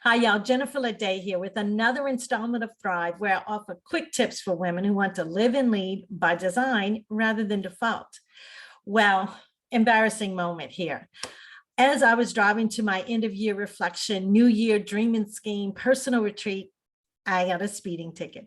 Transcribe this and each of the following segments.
Hi, y'all. Jennifer Leday here with another installment of Thrive, where I offer quick tips for women who want to live and lead by design rather than default. Well, embarrassing moment here. As I was driving to my end of year reflection, New Year dream and scheme personal retreat, I got a speeding ticket.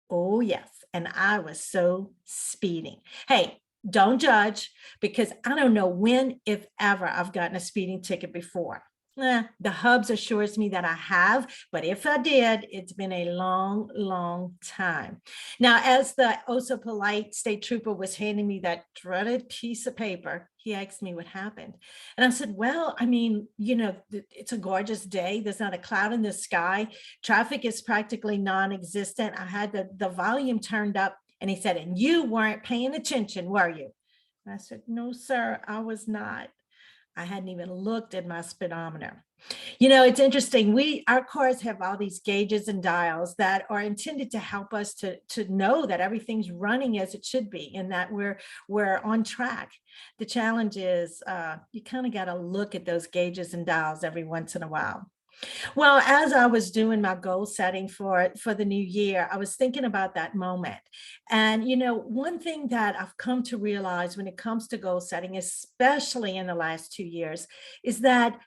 Oh, yes. And I was so speeding. Hey, don't judge because I don't know when, if ever, I've gotten a speeding ticket before. The hubs assures me that I have, but if I did, it's been a long, long time. Now, as the oh so polite state trooper was handing me that dreaded piece of paper, he asked me what happened. And I said, well, I mean, it's a gorgeous day. There's not a cloud in the sky. Traffic is practically non-existent. I had the volume turned up. And he said, and you weren't paying attention, were you? And I said, no, sir, I was not. I hadn't even looked at my speedometer. It's interesting. Our cars have all these gauges and dials that are intended to help us to know that everything's running as it should be and that we're on track. The challenge is you kind of got to look at those gauges and dials every once in a while. Well, as I was doing my goal setting for the new year, I was thinking about that moment. And, one thing that I've come to realize when it comes to goal setting, especially in the last 2 years, is that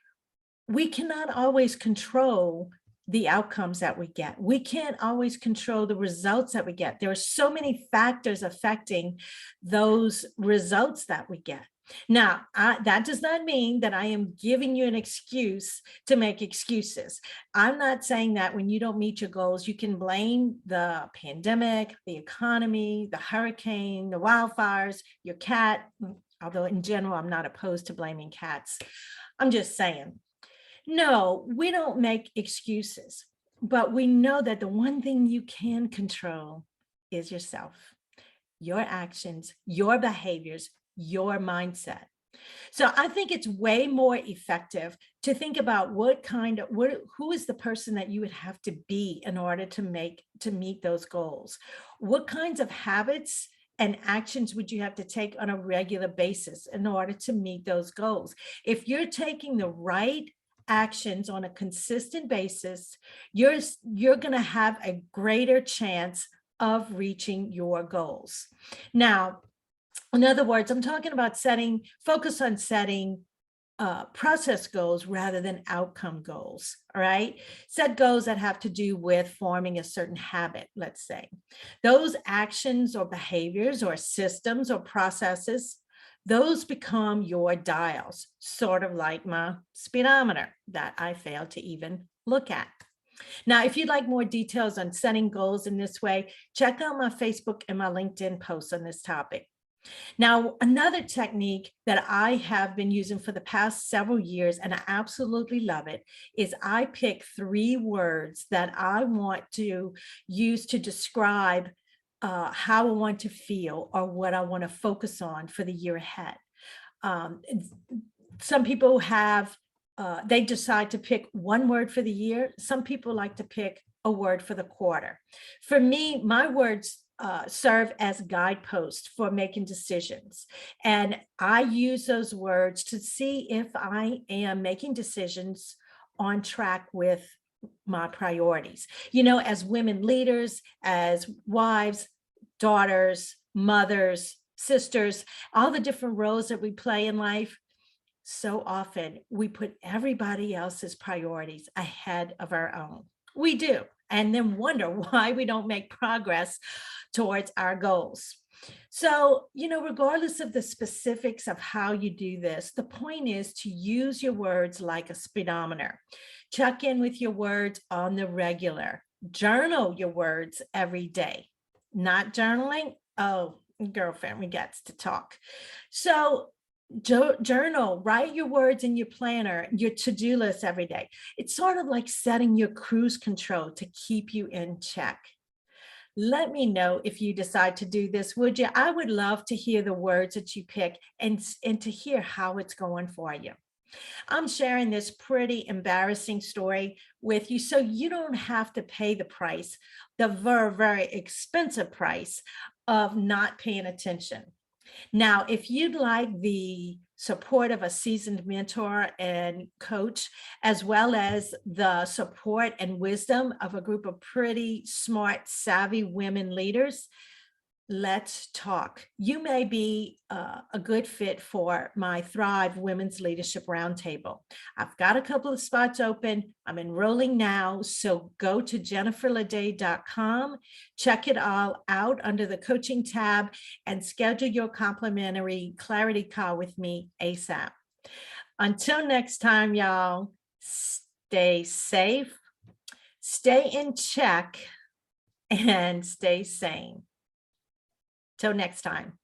we cannot always control the outcomes that we get. We can't always control the results that we get. There are so many factors affecting those results that we get. Now, that does not mean that I am giving you an excuse to make excuses. I'm not saying that when you don't meet your goals, you can blame the pandemic, the economy, the hurricane, the wildfires, your cat, although in general, I'm not opposed to blaming cats. I'm just saying, no, we don't make excuses, but we know that the one thing you can control is yourself, your actions, your behaviors, your mindset. So I think it's way more effective to think about who is the person that you would have to be in order to meet those goals. What kinds of habits and actions would you have to take on a regular basis in order to meet those goals? If you're taking the right actions on a consistent basis, you're going to have a greater chance of reaching your goals. Now, in other words, I'm talking about focus on setting process goals rather than outcome goals. All right. Set goals that have to do with forming a certain habit, let's say. Those actions or behaviors or systems or processes, those become your dials, sort of like my speedometer that I failed to even look at. Now, if you'd like more details on setting goals in this way, check out my Facebook and my LinkedIn posts on this topic. Now, another technique that I have been using for the past several years, and I absolutely love it, is I pick 3 words that I want to use to describe how I want to feel or what I want to focus on for the year ahead. Some people they decide to pick one word for the year. Some people like to pick a word for the quarter. For me, my words serve as guideposts for making decisions. And I use those words to see if I am making decisions on track with my priorities. As women leaders, as wives, daughters, mothers, sisters, all the different roles that we play in life, so often we put everybody else's priorities ahead of our own. We do, and then wonder why we don't make progress towards our goals. So, regardless of the specifics of how you do this, the point is to use your words like a speedometer. Check in with your words on the regular. Journal your words every day. Not journaling? Oh, girlfriend, we got to talk. So journal, write your words in your planner, your to-do list every day. It's sort of like setting your cruise control to keep you in check. Let me know if you decide to do this, would you? I would love to hear the words that you pick and to hear how it's going for you. I'm sharing this pretty embarrassing story with you so you don't have to pay the price, the very, very expensive price of not paying attention. Now, if you'd like the support of a seasoned mentor and coach, as well as the support and wisdom of a group of pretty smart, savvy women leaders, let's talk. You may be a good fit for my Thrive Women's Leadership Roundtable. I've got a couple of spots open. I'm enrolling now. So go to jenniferleday.com, check it all out under the coaching tab, and schedule your complimentary clarity call with me ASAP. Until next time, y'all, stay safe, stay in check, and stay sane. Till next time.